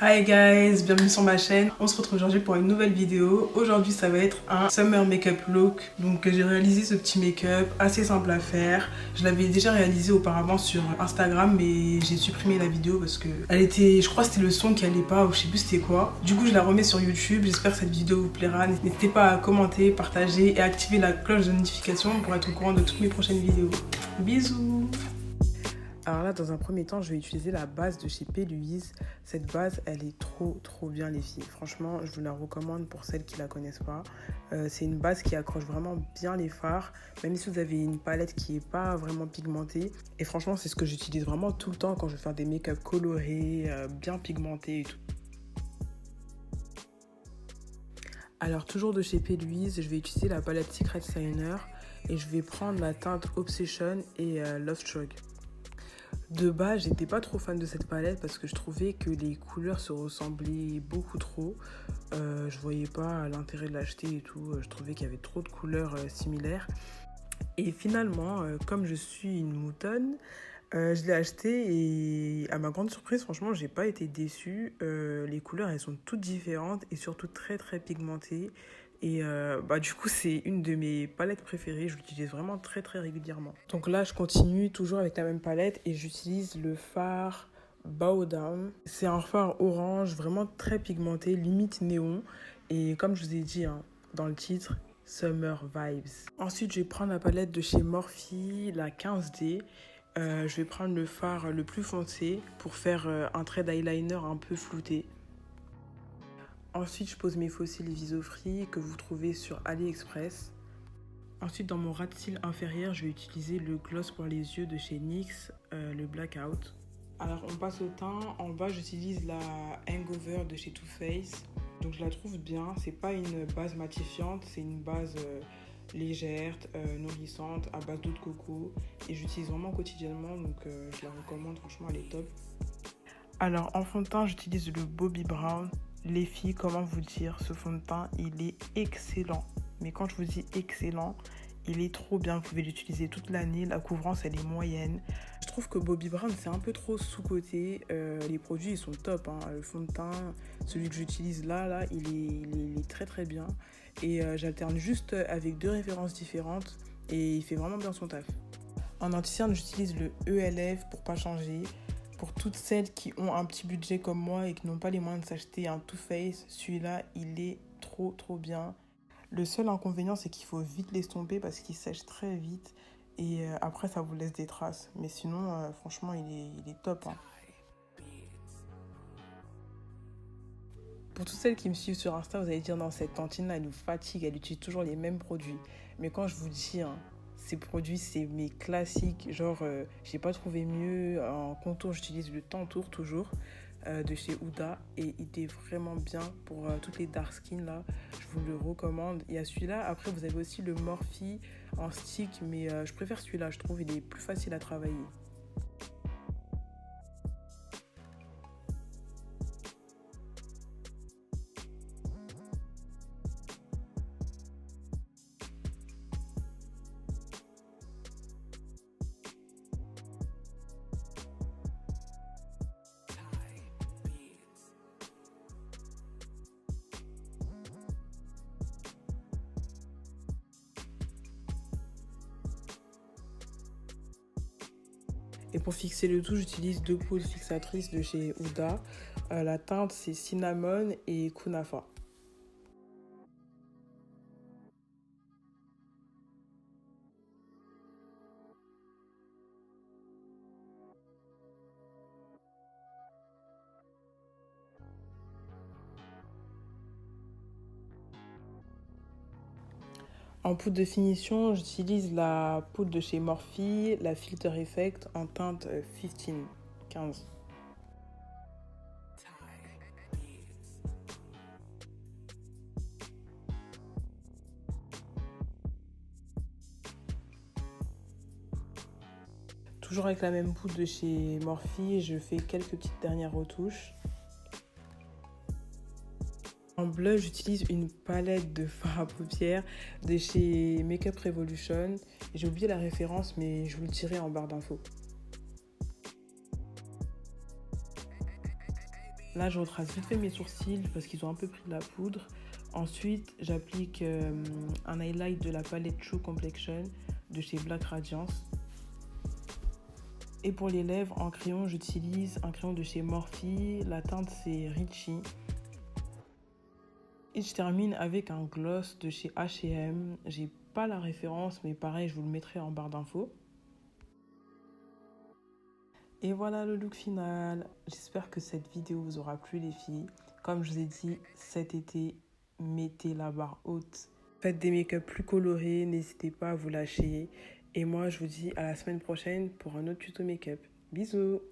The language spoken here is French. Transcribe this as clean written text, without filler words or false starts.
Hi guys, bienvenue sur ma chaîne. On se retrouve aujourd'hui pour une nouvelle vidéo. Aujourd'hui ça va être un summer makeup look. Donc j'ai réalisé ce petit make-up assez simple à faire. Je l'avais déjà réalisé auparavant sur Instagram mais j'ai supprimé la vidéo parce que elle était, je crois que c'était le son qui allait pas ou je sais plus c'était quoi. Du coup je la remets sur YouTube. J'espère que cette vidéo vous plaira. N'hésitez pas à commenter, partager et activer la cloche de notification pour être au courant de toutes mes prochaines vidéos. Bisous. Alors là, dans un premier temps, je vais utiliser la base de chez P. Louise. Cette base, elle est trop bien les filles. Franchement, je vous la recommande pour celles qui la connaissent pas. C'est une base qui accroche vraiment bien les fards, même si vous avez une palette qui est pas vraiment pigmentée. Et franchement, c'est ce que j'utilise vraiment tout le temps quand je veux faire des make-up colorés, bien pigmentés et tout. Alors toujours de chez P. Louise, je vais utiliser la palette Secret Signer et je vais prendre la teinte Obsession et Love Struck. De base, j'étais pas trop fan de cette palette parce que je trouvais que les couleurs se ressemblaient beaucoup trop. Je voyais pas l'intérêt de l'acheter et tout. Je trouvais qu'il y avait trop de couleurs similaires. Et finalement, comme je suis une moutonne, je l'ai acheté et à ma grande surprise, franchement, j'ai pas été déçue. Les couleurs, elles sont toutes différentes et surtout très pigmentées. Et du coup, c'est une de mes palettes préférées. Je l'utilise vraiment très régulièrement. Donc là, je continue toujours avec la même palette et j'utilise le fard Bow Down. C'est un fard orange, vraiment très pigmenté, limite néon. Et comme je vous ai dit dans le titre, Summer Vibes. Ensuite, je vais prendre la palette de chez Morphe, la 15D. Je vais prendre le fard le plus foncé pour faire un trait d'eyeliner un peu flouté. Ensuite, je pose mes faux cils Visofri que vous trouvez sur AliExpress. Ensuite, dans mon ras de cils inférieur, je vais utiliser le gloss pour les yeux de chez NYX, le Blackout. Alors, on passe au teint. En bas, j'utilise la Hangover de chez Too Faced. Donc, je la trouve bien. C'est pas une base matifiante, c'est une base légère, nourrissante, à base d'eau de coco. Et j'utilise vraiment quotidiennement, donc je la recommande. Franchement, elle est top. Alors, en fond de teint, j'utilise le Bobbi Brown. Les filles, comment vous dire, ce fond de teint, il est excellent. Mais quand je vous dis excellent, il est trop bien. Vous pouvez l'utiliser toute l'année. La couvrance, elle est moyenne. Je trouve que Bobbi Brown, c'est un peu trop sous-coté. Les produits, ils sont top. Le fond de teint, celui que j'utilise là, il est très bien. Et j'alterne juste avec deux références différentes. Et il fait vraiment bien son taf. En anti-cerne, j'utilise le ELF pour pas changer. Pour toutes celles qui ont un petit budget comme moi et qui n'ont pas les moyens de s'acheter un Too Faced, celui-là, il est trop bien. Le seul inconvénient, c'est qu'il faut vite l'estomper parce qu'il sèche très vite et après, ça vous laisse des traces. Mais sinon, franchement, il est top. Pour toutes celles qui me suivent sur Insta, vous allez dire non, cette tantine-là, elle nous fatigue, elle utilise toujours les mêmes produits. Mais quand je vous dis, ces produits, c'est mes classiques. Genre, j'ai pas trouvé mieux. En contour, j'utilise le Tantour toujours de chez Huda. Et il est vraiment bien pour toutes les dark skin là. Je vous le recommande. Il y a celui-là. Après, vous avez aussi le Morphe en stick. Mais je préfère celui-là. Je trouve il est plus facile à travailler. Et pour fixer le tout, j'utilise deux poudres fixatrices de chez Huda. La teinte, c'est Cinnamon et Kunafa. En poudre de finition, j'utilise la poudre de chez Morphe, la Filter Effect en teinte 15. Toujours avec la même poudre de chez Morphe, je fais quelques petites dernières retouches. En blush, j'utilise une palette de fard à paupières de chez Makeup Revolution. J'ai oublié la référence, mais je vous le dirai en barre d'infos. Là, je retrace vite fait mes sourcils parce qu'ils ont un peu pris de la poudre. Ensuite, j'applique un highlight de la palette True Complexion de chez Black Radiance. Et pour les lèvres, en crayon, j'utilise un crayon de chez Morphe. La teinte, c'est Richie. Et je termine avec un gloss de chez H&M. J'ai pas la référence, mais pareil, je vous le mettrai en barre d'infos. Et voilà le look final. J'espère que cette vidéo vous aura plu les filles. Comme je vous ai dit, cet été, mettez la barre haute. Faites des make-up plus colorés, n'hésitez pas à vous lâcher. Et moi, je vous dis à la semaine prochaine pour un autre tuto make-up. Bisous!